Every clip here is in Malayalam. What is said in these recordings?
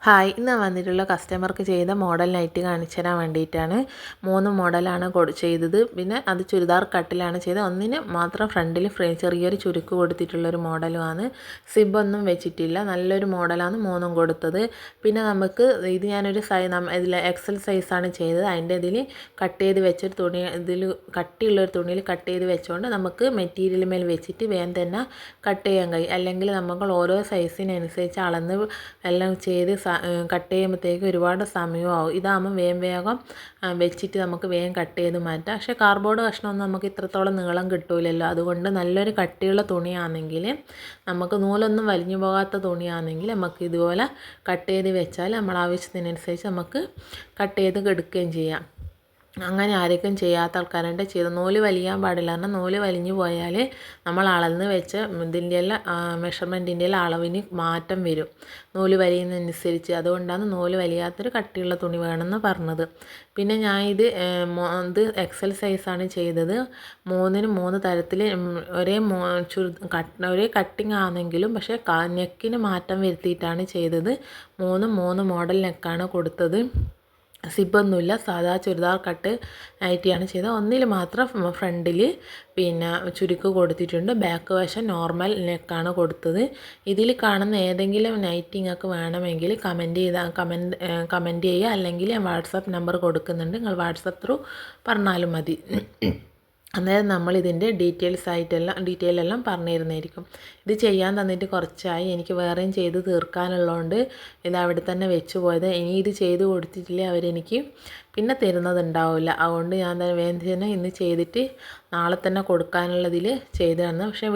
ഹായ്, ഇന്ന് വന്നിട്ടുള്ള കസ്റ്റമർക്ക് ചെയ്ത മോഡൽ നൈറ്റി കാണിച്ചു തരാൻ വേണ്ടിയിട്ടാണ്. 3 മോഡലാണ് ചെയ്തത്. പിന്നെ അത് ചുരിദാർ കട്ടിലാണ് ചെയ്തത്. ഒന്നിന് മാത്രം ഫ്രണ്ടിൽ ചെറിയൊരു ചുരുക്ക് കൊടുത്തിട്ടുള്ളൊരു മോഡലുമാണ്. സിബൊന്നും വെച്ചിട്ടില്ല. നല്ലൊരു മോഡലാണ് 3ഉം കൊടുത്തത്. പിന്നെ നമുക്ക് ഇത് ഞാനൊരു ഇതിൽ എക്സൽ സൈസാണ് ചെയ്തത്. അതിൻ്റെ ഇതിൽ കട്ട് ചെയ്ത് വെച്ചൊരു തുണി, ഇതിൽ കട്ടിയുള്ളൊരു തുണിയിൽ കട്ട് ചെയ്ത് വെച്ചുകൊണ്ട് നമുക്ക് മെറ്റീരിയൽ മേൽ വെച്ചിട്ട് വേഗം തന്നെ കട്ട് ചെയ്യാൻ കഴിയും. അല്ലെങ്കിൽ നമുക്ക് ഓരോ സൈസിനനുസരിച്ച് അളന്ന് എല്ലാം ചെയ്ത് കട്ട് ചെയ്യുമ്പോഴത്തേക്ക് ഒരുപാട് സമയമാവും. ഇതാകുമ്പോൾ വേഗം വെച്ചിട്ട് നമുക്ക് വേഗം കട്ട് ചെയ്ത് മാറ്റാം. പക്ഷേ കാർഡ്ബോർഡ് കഷ്ണമൊന്നും നമുക്ക് ഇത്രത്തോളം നീളം കിട്ടില്ലല്ലോ. അതുകൊണ്ട് നല്ലൊരു കട്ടിയുള്ള തുണിയാണെങ്കിൽ, നമുക്ക് നൂലൊന്നും വലിഞ്ഞു പോകാത്ത തുണിയാണെങ്കിൽ നമുക്ക് ഇതുപോലെ കട്ട് ചെയ്ത് വെച്ചാൽ നമ്മൾ ആവശ്യത്തിനനുസരിച്ച് നമുക്ക് കട്ട് ചെയ്ത് എടുക്കുകയും ചെയ്യാം. അങ്ങനെ ആർക്കും ചെയ്യാത്ത ആൾക്കാരുണ്ട്. ചെയ്ത് നൂല് വലിയാൻ പാടില്ല. കാരണം നൂല് വലിഞ്ഞു പോയാൽ നമ്മൾ അളന്ന് വെച്ച ഇതിൻ്റെ എല്ലാം മെഷർമെൻറ്റിൻ്റെ എല്ലാം അളവിന് മാറ്റം വരും നൂല് വലിയുന്നതനുസരിച്ച്. അതുകൊണ്ടാണ് നൂല് വലിയാത്തൊരു കട്ടിയുള്ള തുണി വേണമെന്ന് പറഞ്ഞത്. പിന്നെ ഞാൻ ഇത് എക്സൽ സൈസാണ് ചെയ്തത്. 3ന് 3 തരത്തിൽ ഒരേ കട്ടിങ് ആണെങ്കിലും പക്ഷേ നെക്കിന് മാറ്റം വരുത്തിയിട്ടാണ് ചെയ്തത്. 3 മോഡൽ നെക്കാണ് കൊടുത്തത്. സിബൊന്നുമില്ല, സാധാ ചുരിദാർ കട്ട് നൈറ്റിയാണ് ചെയ്തത്. ഒന്നിൽ മാത്രം ഫ്രണ്ടിൽ പിന്നെ ചുരുക്ക് കൊടുത്തിട്ടുണ്ട്. ബാക്ക് വശം നോർമൽ നെക്കാണ് കൊടുത്തത്. ഇതിൽ കാണുന്ന ഏതെങ്കിലും നൈറ്റി നിങ്ങൾക്ക് വേണമെങ്കിൽ കമൻറ്റ് ചെയ്യുക. അല്ലെങ്കിൽ ഞാൻ വാട്സാപ്പ് നമ്പർ കൊടുക്കുന്നുണ്ട്, നിങ്ങൾ വാട്സാപ്പ് ത്രൂ പറഞ്ഞാലും മതി. അന്നേരം നമ്മളിതിൻ്റെ ഡീറ്റെയിൽ എല്ലാം പറഞ്ഞു തരുന്നതായിരിക്കും. ഇത് ചെയ്യാൻ തന്നിട്ട് കുറച്ചായി. എനിക്ക് വേറെയും ചെയ്ത് തീർക്കാനുള്ളതുകൊണ്ട് ഇത് അവിടെ തന്നെ വെച്ച് പോയത്. ഇനി ഇത് ചെയ്ത് കൊടുത്തിട്ടില്ലേ അവരെനിക്ക് പിന്നെ തരുന്നതുണ്ടാവില്ല. അതുകൊണ്ട് ഞാൻ വേഗം തന്നെ ഇന്ന് ചെയ്തിട്ട് നാളെ തന്നെ കൊടുക്കാനുള്ളതിൽ ചെയ്ത് തന്നു. പക്ഷേ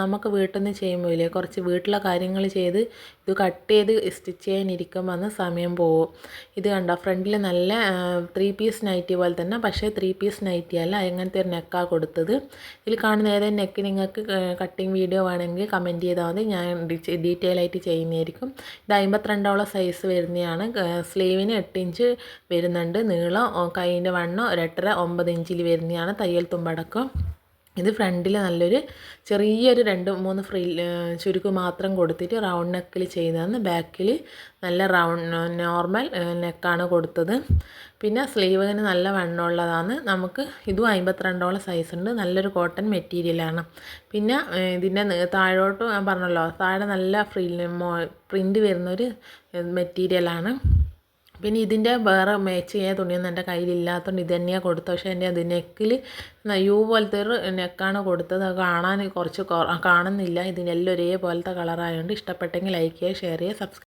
നമുക്ക് വീട്ടിൽ നിന്ന് ചെയ്യുമ്പോൾ ഇല്ലേ, കുറച്ച് വീട്ടിലെ കാര്യങ്ങൾ ചെയ്ത് ഇത് കട്ട് ചെയ്ത് സ്റ്റിച്ച് ചെയ്യാനിരിക്കുമ്പോൾ സമയം പോകും. ഇത് കണ്ടോ, ഫ്രണ്ടിൽ നല്ല 3 പീസ് നൈറ്റി പോലെ തന്നെ, പക്ഷേ 3 പീസ് നൈറ്റി അല്ല, എങ്ങനത്തെ ഒരു നെക്കാണ് കൊടുത്തത്. ഇതിൽ കാണുന്ന ഏതെങ്കിലും നെക്ക് നിങ്ങൾക്ക് കട്ടിങ് വീഡിയോ വേണമെങ്കിൽ കമൻറ്റ് ചെയ്താൽ മതി, ഞാൻ ഡീറ്റെയിൽ ആയിട്ട് ചെയ്യുന്നതായിരിക്കും. ഇത് 52ഓളം സൈസ് വരുന്നതാണ്. സ്ലീവിന് 8 ഇഞ്ച് വരുന്നുണ്ട് നീളം. കൈയിൻ്റെ വണ്ണം 8.5 9 ഇഞ്ചിൽ വരുന്നതാണ് തയ്യൽ തുമ്പടക്കം. ഇത് ഫ്രണ്ടിൽ നല്ലൊരു ചെറിയൊരു 2-3 ചുരുക്ക് മാത്രം കൊടുത്തിട്ട് റൗണ്ട് നെക്കിൽ ചെയ്തതാണ്. ബാക്കിൽ നല്ല നോർമൽ നെക്കാണ് കൊടുത്തത്. പിന്നെ സ്ലീവിന് നല്ല വണ്ണമുള്ളതാണ്. നമുക്ക് ഇതും 52ഓളം സൈസ് ഉണ്ട്. നല്ലൊരു കോട്ടൺ മെറ്റീരിയലാണ്. പിന്നെ ഇതിൻ്റെ താഴോട്ട് ഞാൻ പറഞ്ഞല്ലോ, താഴെ നല്ല പ്രിൻ്റ് വരുന്നൊരു മെറ്റീരിയലാണ്. പിന്നെ ഇതിൻ്റെ വേറെ മാച്ച് ചെയ്യാൻ തുണിയൊന്നും എൻ്റെ കയ്യിലില്ലാത്തതുകൊണ്ട് ഇത് തന്നെയാണ് കൊടുത്തത്. പക്ഷേ എൻ്റെ അത് നെക്കിൽ യു പോലത്തെ ഒരു നെക്കാണ് കൊടുത്തത്. അത് കാണാൻ കുറച്ച് കാണുന്നില്ല. ഇതിനെല്ലാം ഒരേപോലത്തെ കളറായതുകൊണ്ട് ഇഷ്ടപ്പെട്ടെങ്കിൽ ലൈക്ക് ചെയ്യുക, ഷെയർ ചെയ്യുക, സബ്സ്ക്രൈബ്